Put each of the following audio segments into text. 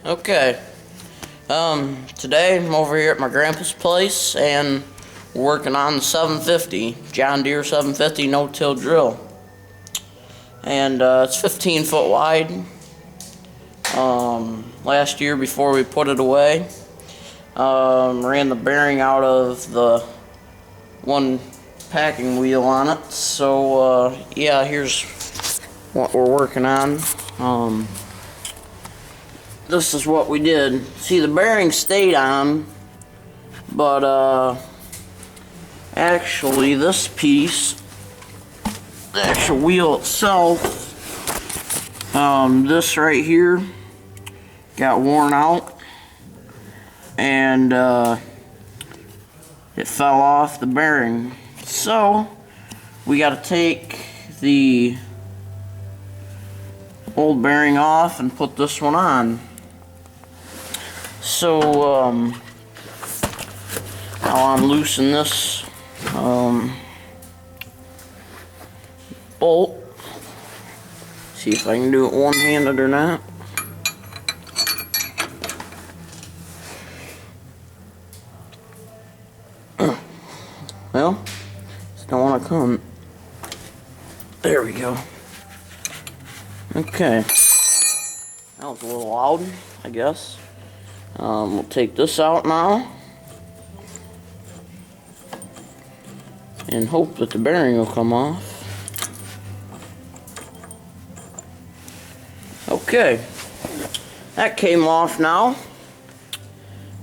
Okay. Today I'm over here at my grandpa's place and we're working on the 750, John Deere 750 no-till drill. And it's 15 foot wide. Last year before we put it away, ran the bearing out of the one packing wheel on it. So yeah, here's what we're working on. This is what we did. See, the bearing stayed on, but actually this piece, the actual wheel itself, this right here got worn out and it fell off the bearing. So we got to take the old bearing off and put this one on. So I'll unloosen this bolt. See if I can do it one-handed or not. Well, just don't want to come. There we go. Okay. That was a little loud, I guess. We'll take this out now and hope that the bearing will come off. Okay, that came off now,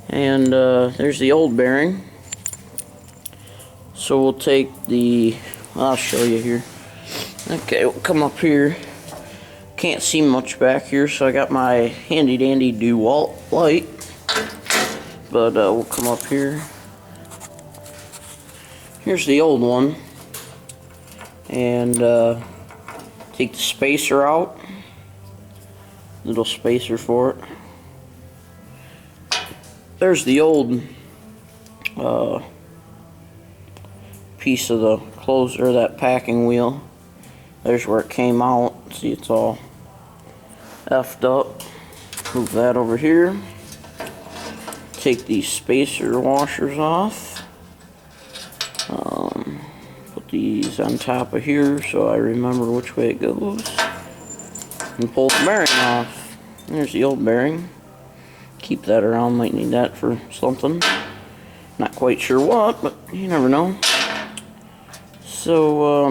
and there's the old bearing. So we'll take the, I'll show you here. Okay, we'll come up here. Can't see much back here, so I got my handy dandy DeWalt light. But we'll come up here. Here's the old one. And take the spacer out. Little spacer for it. There's the old piece of the closer, that packing wheel. There's where it came out. See, it's all effed up. Move that over here. Take these spacer washers off. Put these on top of here so I remember which way it goes. And pull the bearing off. There's the old bearing. Keep that around, might need that for something. Not quite sure what, but you never know. So,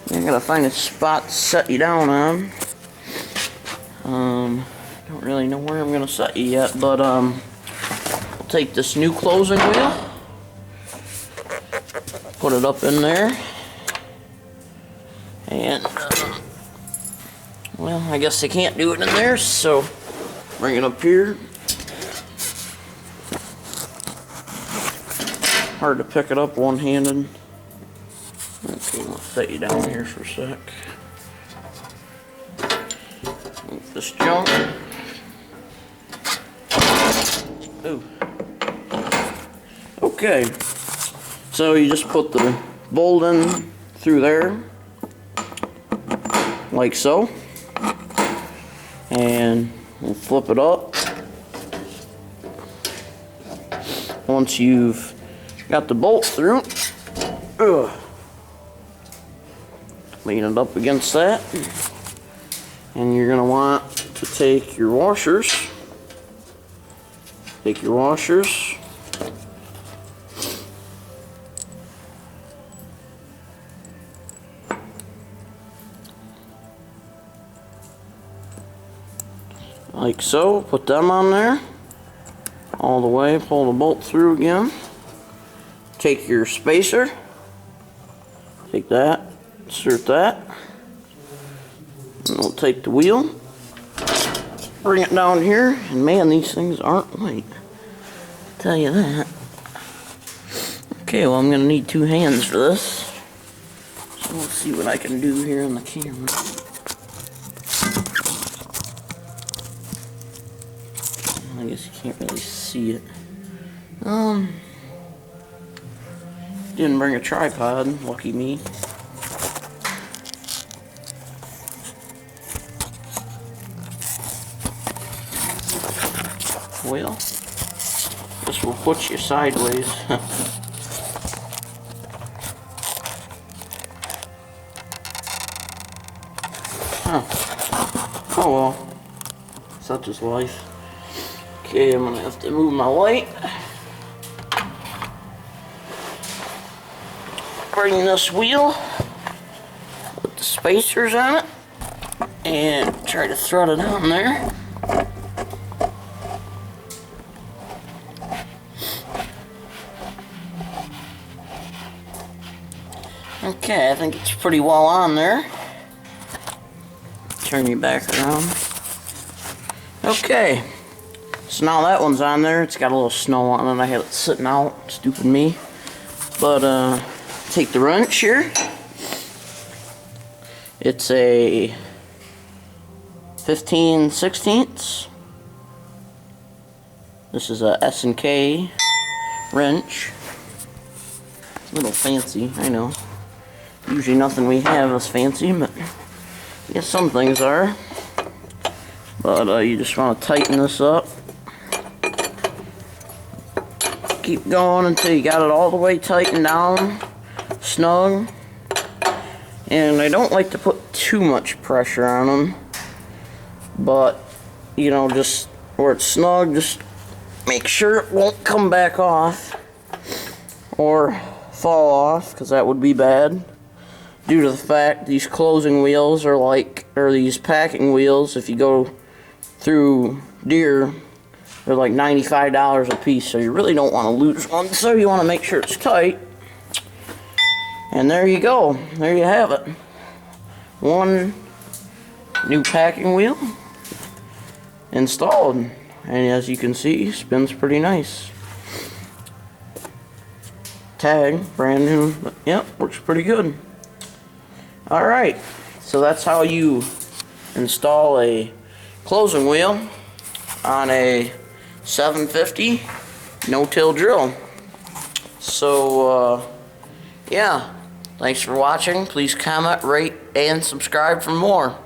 I gotta find a spot to set you down on. Don't really know where I'm gonna set you yet, but we'll take this new closing wheel, put it up in there, and well, I guess I can't do it in there, so bring it up here. Hard to pick it up one-handed. Okay, we'll set you down here for a sec. Move this junk. Ooh. Okay, so you just put the bolt in through there, like so, and we'll flip it up. Once you've got the bolt through, lean it up against that, and you're going to want to take your washers. Take your washers, like so. Put them on there all the way, pull the bolt through again. Take your spacer, take that, insert that, and we'll take the wheel, bring it down here, and man, these things aren't light, I'll tell you that. Okay, well, I'm going to need two hands for this, so we'll see what I can do here on the camera. I guess you can't really see it. Didn't bring a tripod, lucky me. Well, this will put you sideways. Huh. Oh well, such is life. Okay, I'm gonna have to move my light. Bring this wheel with the spacers on it and try to thread it on there. Okay, I think it's pretty well on there. Turn you back around. Okay, so now that one's on there. It's got a little snow on it. I had it sitting out. Stupid me. But take the wrench here. It's a 15/16. This is a S&K wrench. It's a little fancy, I know. Usually nothing we have is fancy, but I guess some things are. But you just want to tighten this up. Keep going until you got it all the way tightened down, snug. And I don't like to put too much pressure on them, but you know, just where it's snug, just make sure it won't come back off or fall off, because that would be bad. Due to the fact these closing wheels are like, or these packing wheels, if you go through Deere, they're like $95 a piece, so you really don't want to lose one, so you want to make sure it's tight. And there you go, there you have it. One new packing wheel installed, and as you can see, spins pretty nice. Tag, brand new, but yep, works pretty good. Alright, so that's how you install a closing wheel on a 750 no-till drill. So, yeah, thanks for watching. Please comment, rate, and subscribe for more.